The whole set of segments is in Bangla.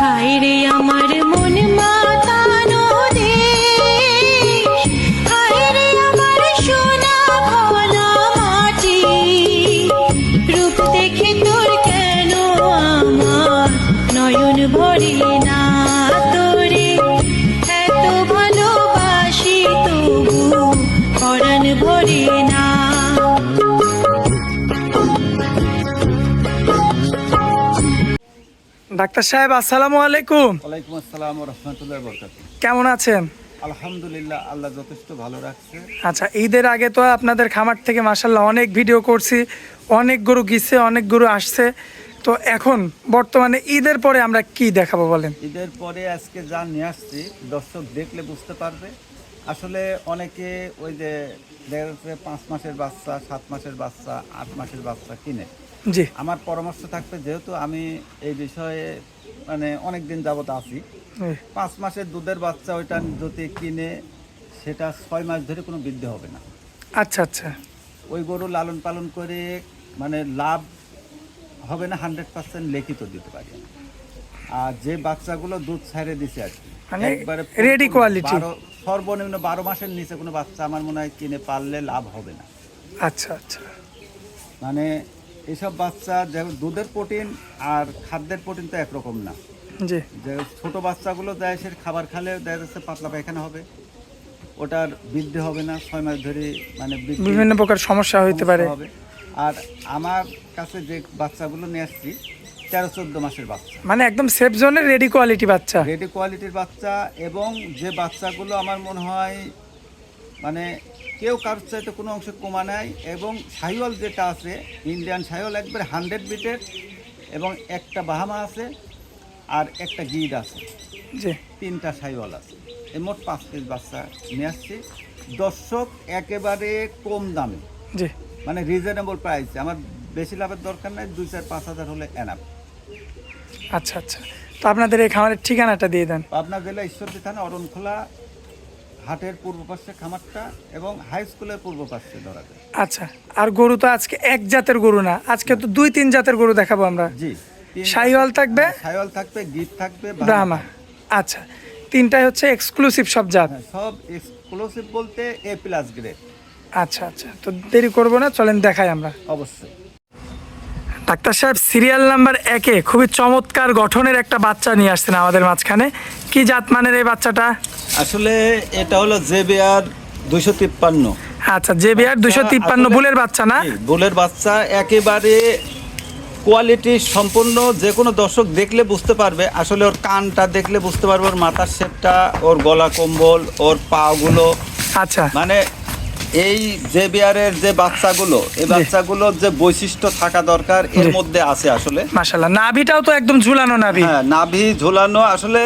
হায় রে আমার মন মাতানো দেশ, হায় রে আমার সোনা ভোলা মাটি, রূপ দেখে তোর কেন আমার নয়ন ভরে না, তোরে এত ভালোবাসি তবু পরাণ ভরে না। ডাক্তার সাহেব আসসালামু আলাইকুম। ওয়ালাইকুম আসসালাম ওয়া রাহমাতুল্লাহি ওয়া বারাকাতুহু। কেমন আছেন? আলহামদুলিল্লাহ, আল্লাহ যথেষ্ট ভালো রাখছে। আচ্ছা, ঈদের আগে তো আপনাদের খামার থেকে মাশাআল্লাহ অনেক ভিডিও করছি, অনেক গরু গিয়েছে, অনেক গরু আসছে। তো এখন বর্তমানে ঈদের পরে আমরা কি দেখাবো বলেন? ঈদের পরে আজকে যা নিয়ে আসছি দর্শক দেখলে বুঝতে পারবে। আসলে অনেকে ওই যে দেখা যাচ্ছে 5 মাসের বাচ্চা, 7 মাসের বাচ্চা, 8 মাসের বাচ্চা কিনে। জি, আমার পরামর্শ থাকবে, যেহেতু আমি এই বিষয়ে মানে অনেক দিন যাবত আছি, 5 মাসের দুধের বাচ্চা ওইটা যদি কিনে সেটা 6 মাস ধরে কোনো বৃদ্ধি হবে না। আচ্ছা আচ্ছা, ওই গরু লালন পালন করে মানে লাভ হবে না, 100% লিখিত দিতে পারি। আর যে বাচ্চাগুলো দুধ ছাড়ে দিছে আর কি, মানে একবারে ready quality। সর্বনিম্ন 12 মাসের নিচে কোনো বাচ্চা আমার মনে হয় কিনে পারলে লাভ হবে না। আচ্ছা আচ্ছা, মানে এসব বাচ্চা যে দুধের প্রোটিন আর খাদ্যের প্রোটিন তো একরকম না। জি, যে ছোট বাচ্চাগুলো দেয় সে খাবার খেলে দেখা যাচ্ছে পাতলা পায়খানা হবে, ওটার বৃদ্ধি হবে না 6 মাস ধরে, মানে বিভিন্ন প্রকার সমস্যা হইতে পারে। হবে। আর আমার কাছে যে বাচ্চাগুলো নিয়ে আসছি 13-14 মাসের বাচ্চা, মানে একদম সেফ জোনের রেডি কোয়ালিটি বাচ্চা। রেডি কোয়ালিটির বাচ্চা। এবং যে বাচ্চাগুলো আমার মনে হয় মানে কেউ কারোর চাইতে কোনো অংশে কমা নাই। এবং শাহিওয়াল যেটা আছে, ইন্ডিয়ান শাহিওয়াল একবারে 100 বিটের, এবং একটা বাহামা আছে আর একটা গিড আছে, জি, 3টা শাহিওয়াল আছে। এই মোট 5 পিস বাচ্চা নিয়ে আসছি দর্শক একেবারে কম দামে, জি, মানে রিজনেবল প্রাইস। আমার বেশি লাভের দরকার নাই, 2-4-5 হাজার হলে এনাফ। আচ্ছা আচ্ছা। তো আপনাদের এই খামারের ঠিকানাটা দিয়ে দেন। পাবনা জেলা ঈশ্বরদী থানা অরণখোলা হাটের পূর্ব পাশে খামারটা, এবং হাই স্কুলের পূর্ব পাশে ধরা যায়। আচ্ছা, আর গরু তো আজকে এক জাতের গরু না, আজকে তো 2-3 জাতের গরু দেখাবো আমরা। জি, শাহিওয়াল থাকবে, শাহিওয়াল থাকবে, গিট থাকবে, ব্রাহ্মা। আচ্ছা, তিনটাই হচ্ছে এক্সক্লুসিভ সব জাত। হ্যাঁ, সব এক্সক্লুসিভ বলতে A+ গ্রেড। আচ্ছা আচ্ছা, তো দেরি করবো না, চলেন দেখাই আমরা। অবশ্যই। ডাক্তার সাহেব সিরিয়াল নাম্বার 1-এ খুবই চমৎকার গঠনের একটা বাচ্চা নিয়ে আসছেন আমাদের মাঝখানে। কি জাত মানের এই বাচ্চাটা? আসলে এটা হলো জেবিআর 253। আচ্ছা, জেবিআর 253 বুলের বাচ্চা না? জি, বুলের বাচ্চা, একেবারে কোয়ালিটি সম্পন্ন। যে কোনো দর্শক দেখলে বুঝতে পারবে। আসলে ওর কানটা দেখলে বুঝতে পারবে, ওর মাথার শেপটা, ওর গলা কম্বল, ওর পাগুলো, আচ্ছা, মানে এই যে বিয়ারের যে বাচ্চাগুলো, এই বাচ্চাগুলোর যে বৈশিষ্ট্য থাকা দরকার এর মধ্যে আছে আসলে। মাশাআল্লাহ, নাভিটাও তো একদম ঝুলানো নাভি। হ্যাঁ, নাভি ঝোলানো। আসলে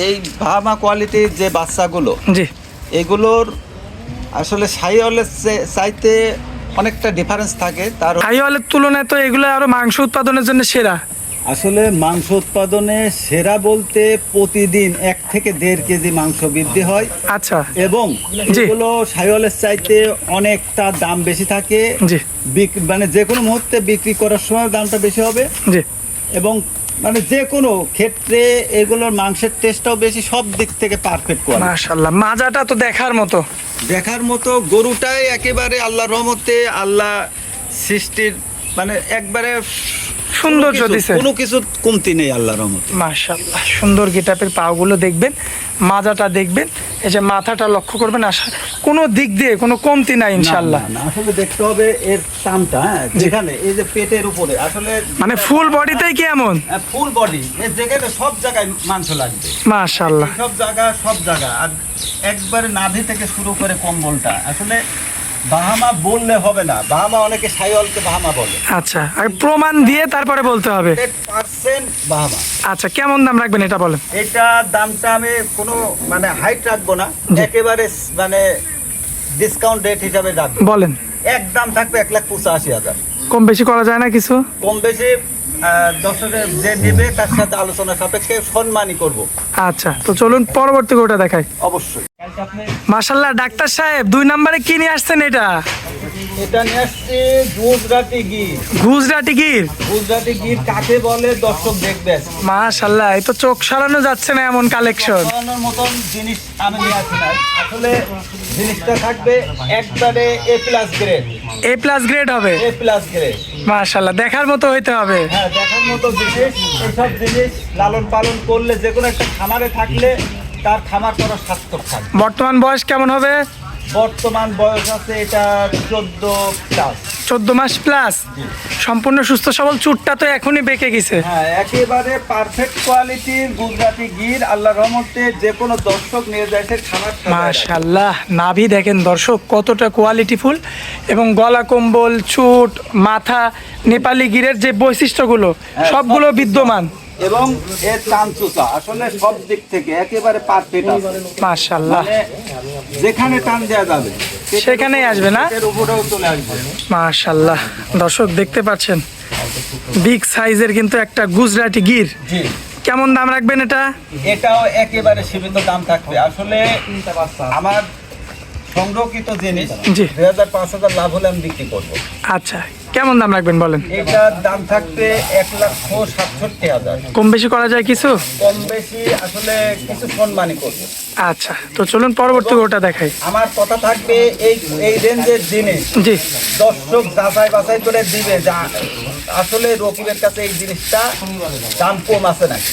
এই ভামা কোয়ালিটির যে বাচ্চাগুলো, জি, এগুলোর আসলে শাহিওয়ালের চাইতে অনেকটা ডিফারেন্স থাকে। তার শাহিওয়ালের তুলনায় তো এগুলো আরো মাংস উৎপাদনের জন্য সেরা। আসলে মাংস উৎপাদনে সেরা বলতে প্রতিদিন 1 থেকে 1.5 কেজি মাংস বৃদ্ধি হয়। আচ্ছা, এবং জি, এগুলো শাহিওয়ালের চাইতে অনেকটা দাম বেশি থাকে। জি, মানে যে কোনো মুহূর্তে বিক্রি করার সময় দামটা বেশি হবে। জি, এবং মানে যে কোনো ক্ষেত্রে এগুলোর মাংসের টেস্টটাও বেশি, সব দিক থেকে পারফেক্ট কোয়ালিটি। মাশাআল্লাহ, মাজাটা তো দেখার মতো। দেখার মতো গরুটাই একেবারে আল্লাহর রহমতে, আল্লাহ সৃষ্টির মানে একবারে সৌন্দর্য দিছে, কোনো কিছু কমতি নেই আল্লাহর রহমতে। মাশাআল্লাহ, সুন্দর গেটআপের পাগুলো দেখবেন, মাজাটা দেখবেন, এই যে মাথাটা লক্ষ্য করবেন, কোনো দিক দিয়ে কোনো কমতি নাই ইনশাআল্লাহ। না, আসলে দেখতে হবে এর টানটা, যেখানে এই যে পেটের উপরে আসলে মানে ফুল বডিতেই কি এমন? ফুল বডি, এর যেখানে সব জায়গায় মাংস লাগবে মাশাআল্লাহ, সব জায়গা। আর একবারে নাভি থেকে শুরু করে কম্বলটা, আসলে বাহামা বললে হবে না, বাহামা অনেকে শাহিওয়ালকে বাহামা বলে। আচ্ছা, আর প্রমাণ দিয়ে তারপরে বলতে হবে। 100% বাহামা। আচ্ছা, কেমন দাম রাখবেন এটা বলেন? এটা দামটা আমি কোনো মানে হাইট রাখবো না, একেবারে মানে ডিসকাউন্ট রেট হিসাবে রাখবো। বলেন। একদম থাকবে 1,85,000। কম বেশি করা যায় না কিছু? কম বেশি দর্শকের যে নেবে তার সাথে আলোচনা সাপেক্ষে সম্মানই করব। আচ্ছা, তো চলুন পরবর্তী গরুটা দেখাই। অবশ্যই। মাশাল্লাহ ডাক্তার সাহেব 2 নম্বরে কি নিয়ে আসছেন এটা? এটা নিয়ে আসছে গুজরাটি গির। গুজরাটি গির। গুজরাটি গির কাকে বলে দর্শক দেখবে। মাশাল্লাহ, এই তো চোখ সরানো যাচ্ছে না এমন কালেকশন। বানানোর মতন জিনিস আমি নিয়ে আসি না। আসলে জিনিসটা থাকবে একবারে এ প্লাস গ্রেড। এ প্লাস গ্রেড হবে। এ প্লাস গ্রেড। মাশাল্লাহ, দেখার মতো হইতে হবে। হ্যাঁ, দেখার মতো জিনিস। এইসব জিনিস লালন পালন করলে যে কোনো একটা খামারে থাকলে তার খামার করা সার্থক থাকবে। বর্তমান বয়স কেমন হবে? বর্তমান বয়স আছে এটা 14 মাস প্লাস। সম্পূর্ণ সুস্থ সবল, চুটটা তো এখনই বেঁকে গেছে। হ্যাঁ, একেবারে পারফেক্ট কোয়ালিটির গুজরাটি গির। আল্লাহর রহমতে যে কোনো দর্শক নিয়ে যায় সে খামার সাজায় রাখে। মাশাল্লাহ, নাভি দেখেন দর্শক কতটা কোয়ালিটিফুল, এবং গলা কম্বল, চুট, মাথা, নেপালি গিরের যে বৈশিষ্ট্যগুলো সবগুলো বিদ্যমান। এবং এর টানচুচা আসলে সব দিক থেকে একেবারে পারফেক্ট আছে। মাশাল্লাহ, মানে যেখানে টান দেওয়া যাবে সেখানেই আসবে না? এর উপরেও চলে আসবে। মাশাল্লাহ, দর্শক দেখতে পাচ্ছেন বিগ সাইজের কিন্তু একটা গুজরাটি গির। জি, কেমন দাম রাখবেন এটা? এটাও একেবারে সীমিত দাম থাকবে। আসলে আমার সংরক্ষিত জিনিস জি। 2000-5000 লাভ হলে আমি বিক্রি করবো। আচ্ছা, কেমন দাম রাখবেন বলেন? এটার দাম থাকবে 1,67,000। কম বেশি করা যায় কিছু? কম বেশি আসলে কিছু সম্মানই করবো। আচ্ছা, তো চলুন পরবর্তী ওটা দেখাই। আমার কথা থাকবে এই রেঞ্জের জিনিস জি। দর্শক যাচাই বাছাই করে দিবে যে আসলে রকিবের কাছে এই জিনিসটা দাম কম আছে নাকি।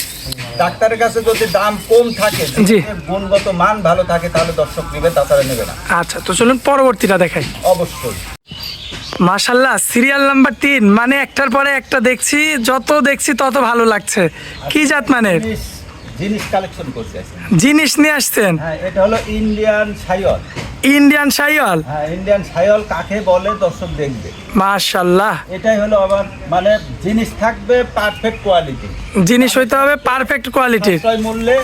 ডাক্তারের কাছে যদি দাম কম থাকে, জি। গুণগত মান ভালো থাকে, তাহলে দর্শক নেবে, তাছাড়া নেবে না। আচ্ছা, তো চলুন পরবর্তীটা দেখাই। অবশ্যই। মাশাল্লাহ, সিরিয়াল নাম্বার 3, মানে একটার পরে একটা দেখছি, যত দেখছি তত ভালো লাগছে। কি জাত মানের জিনিস কালেকশন করছে। জিনিস নিয়ে আসছেন? হ্যাঁ, এটা হলো ইন্ডিয়ান শাইওয়াল। ইন্ডিয়ান শাইওয়াল। হ্যাঁ, ইন্ডিয়ান শাইওয়াল কাকে বলে দর্শক দেখবে। মাশাল্লাহ, এটাই হলো আবার মানে জিনিস থাকবে পারফেক্ট কোয়ালিটি। জিনিস হইতে হবে পারফেক্ট কোয়ালিটির। সাশ্রয় মূল্যে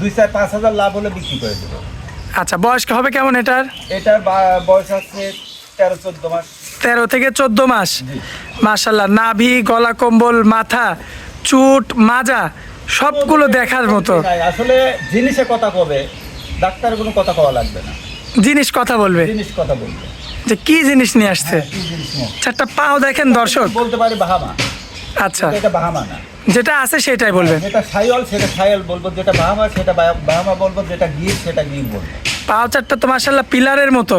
2-4-5 হাজার লাভ হলে বিক্রি করে দেবো। আচ্ছা, বয়স হবে কেমন এটার? এটার বয়স আছে 13-14 মাস। 13 থেকে 14 মাস। জি। মাশাল্লাহ, নাভি, গলা কম্বল, মাথা, চুট, মাজা সবগুলো দেখার মতো। আসলে জিনিসে কথা কবে, ডাক্তার কোনো কথা কওয়া লাগবে না। জিনিস কথা বলবে জিনিস কথা বলবে। যে কি জিনিস নিয়ে আসছে। কি জিনিস নিয়ে? চারটা পাও দেখেন দর্শক। বলতে পারি বাহামা। আচ্ছা, এটা বাহামা না। যেটা আছে সেটাই বলবেন। যেটা শাইওয়াল সেটা শাইওয়াল বলবো, যেটা বাহামা সেটা বাহামা বলবো, যেটা গির সেটা গির বলবো। পাও চারটা তো মাশাল্লাহ পিলারের মতো।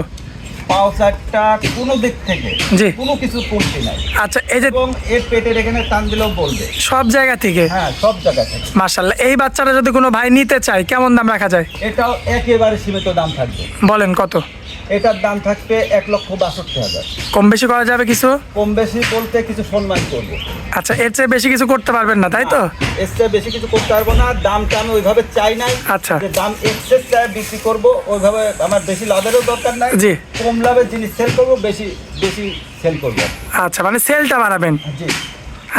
পাও চারটা কোনো দিক থেকে জি। কোনো কিছু কমতি নাই। আচ্ছা, এই যে এবং এর পেটের এখানে টান দিলেও বলবে। সব জায়গা থেকে। হ্যাঁ, সব জায়গা থেকে। মাশাল্লাহ, এই বাচ্চাটা যদি কোনো ভাই নিতে চায় কেমন দাম রাখা যায়? এটাও একেবারে সীমিত দাম থাকবে। বলেন কত? এটার দাম থাকবে 1,62,000। কম বেশি করা যাবে কিছু? কম বেশি বলতে কিছু সম্মান করবো। আচ্ছা, এর চেয়ে বেশি কিছু করতে পারবেন না, তাই তো? এর চেয়ে বেশি কিছু করতে পারবো না। দামটা আমি ওইভাবে চাই নাই। আচ্ছা। যে দাম এক্সেস চাই বিক্রি করবো, ওইভাবে আমার বেশি লাভেরও দরকার নাই। জি। কম লাভের জিনিস সেল করবো, বেশি বেশি সেল করবো। আচ্ছা, মানে সেলটা বাড়াবেন। জি,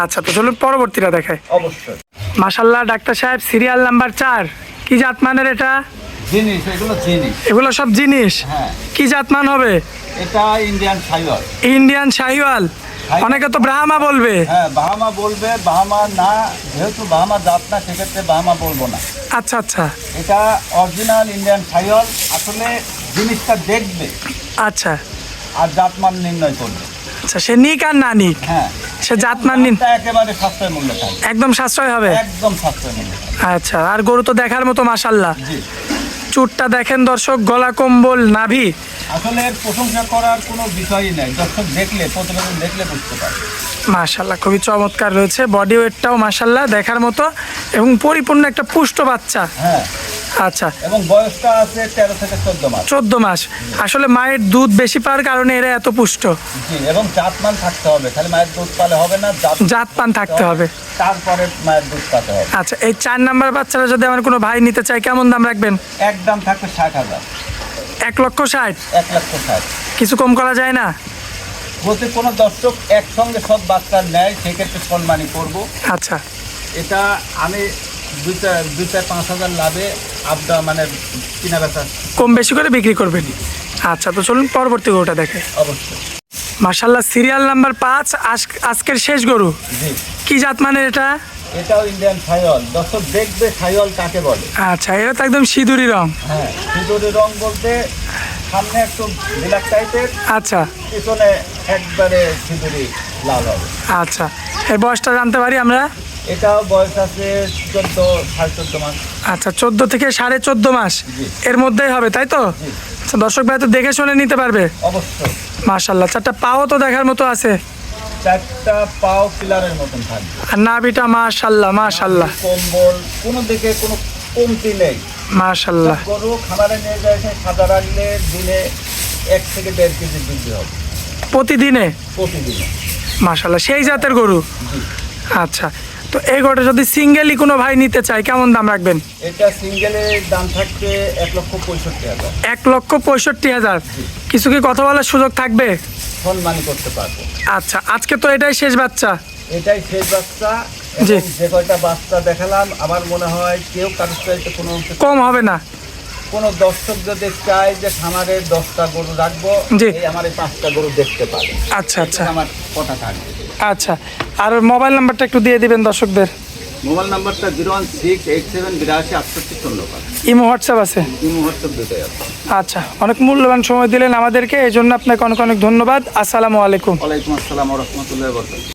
আচ্ছা, তো চলুন পরবর্তীটা দেখাই। অবশ্যই। মাশাল্লাহ, ডাক্তার সাহেব সিরিয়াল নাম্বার 4, কি জাতমানের এটা? জিনিস, এগুলো জিনিস। এগুলো সব জিনিস। হ্যাঁ, কি জাতমান হবে? এটা ইন্ডিয়ান শাইওয়াল। ইন্ডিয়ান শাহিওয়াল। অনেকে তো ব্রাহ্মা বলবে। হ্যাঁ, বাহামা বলবে। বাহামা না, যেহেতু বাহামা জাত না, সেক্ষেত্রে বাহামা বলবো না। আচ্ছা আচ্ছা এটা অরিজিনাল ইন্ডিয়ান শাইওয়াল। আসলে জিনিসটা দেখবে আচ্ছা আর জাতমান নির্ণয় করবে। আচ্ছা, সে নিক আর না নিক, হ্যাঁ, সে জাতমান নিন দামটা একেবারে সাশ্রয় মূল্যে থাকবে। একদম সাশ্রয় হবে। একদম সাশ্রয় মূল্যে থাকবে। আচ্ছা, আর গরু তো দেখার মতো মাশাল্লাহ। জি। চুটটা দেখেন দর্শক, গলা কম্বল, নাভি। আসলে এর প্রশংসা করার কোনো বিষয়ই নাই। দর্শক দেখলে, প্রতিবেদন দেখলে বুঝতে পারে। মাশাল্লাহ, খুবই চমৎকার রয়েছে। বডি ওয়েটটাও মাশাল্লাহ দেখার মতো, এবং পরিপূর্ণ একটা পুষ্ট বাচ্চা। হ্যাঁ, আচ্ছা, এবং বয়সটা আছে 13 থেকে 14 মাস। 14 মাস। আসলে মায়ের দুধ বেশি পাওয়ার কারণে এরা এত পুষ্ট। জি, এবং জাতমান থাকতে হবে। খালি মায়ের দুধ পালে হবে না, জাত পান থাকতে হবে। তারপরে মায়ের দুধ পাতে হবে। আচ্ছা, এই 4 নাম্বার বাচ্চারা যদি আমার কোনো ভাই নিতে চায় কেমন দাম রাখবেন? একদম থাকবে 60,000। 1,60,000। 1,60,000। কিছু কম করা যায় না? যদি কোনো দর্শক একসঙ্গে সব বাচ্চা নেয়, সেক্ষেত্রে সম্মানই করবো। আচ্ছা, এটা আমি 2-4-5 হাজার লাভে আপডা মানে কিনা বেচা কম বেশি করে বিক্রি করবেন। আচ্ছা, তো চলুন পরবর্তী গরুটা দেখে। অবশ্যই। মাশাল্লাহ, সিরিয়াল নাম্বার 5, আজকের শেষ গরু। জি, কি জাত মানের এটা? এটাও ইন্ডিয়ান শাহিওয়াল। দর্শক দেখবে শাহিওয়াল কাকে বলে। আচ্ছা, এটা তো একদম সিঁদুরি রং। হ্যাঁ, সিঁদুরি রং বলতে সামনে একটু ব্ল্যাক টাইপের, আচ্ছা পিছনে একবারে সিঁদুরি লাল হবে। আচ্ছা, এই বয়সটা জানতে পারি আমরা? এটাও বয়স আছে 14-14.5 মাস। আচ্ছা, 14 থেকে 14.5 মাস জি। এর মধ্যেই হবে, তাই তো? জি। আচ্ছা, দর্শক ভাই তো দেখে শুনে নিতে পারবে। অবশ্যই। মাশাল্লাহ, 4টা পাও তো দেখার মতো আছে, 4টা পাও পিলারের মতন থাকবে। আর নাভিটা মাশাল্লাহ মাশাল্লাহ কম্বল কোনো দিকে কোনো কমতি নেই। মাশাল্লাহ। গরু খামারে নিয়ে যায় সাদা রাখলে দিনে 1 থেকে 1.5 কেজি বৃদ্ধি হবে প্রতিদিনে? প্রতিদিনে। মাশাল্লাহ, সেই জাতের গরু। জি। আচ্ছা, তো এই গরুটা যদি সিঙ্গেলি কোনো ভাই নিতে চায় কেমন দাম রাখবেন? এটা সিঙ্গেলের দাম থাকবে 1,65,000। 1,65,000। কিছু কি কথা বলার সুযোগ থাকবে? সম্মানী করতে পারবো। আচ্ছা, আজকে তো এটাই শেষ বাচ্চা। এটাই শেষ বাচ্চা। জি। এবং যে কয়টা বাচ্চা দেখালাম আমার মনে হয় কেউ কারোর চাইতে কোনো অংশে কম হবে না। কোনো দর্শক যদি চায় যে খামারের 10টা গরু রাখবো, জি। এই আমার এই 5টা গরু দেখতে পারে। আচ্ছা আচ্ছা আমার কথা থাকবে। আচ্ছা, আর মোবাইল নাম্বারটা একটু দিয়ে দিবেন দর্শকদের। মোবাইল নাম্বারটা 016878264। ইমো হোয়াটসঅ্যাপ আছে? এই মুহূর্তে দুটোই আছে। আচ্ছা, অনেক মূল্যবান সময় দিলেন আমাদেরকে, এই জন্য আপনাকে অনেক অনেক ধন্যবাদ। আসসালামু আলাইকুম। ওয়ালাইকুম আসসালাম ওয়া রাহমাতুল্লাহি ওয়া বারাকাতুহু।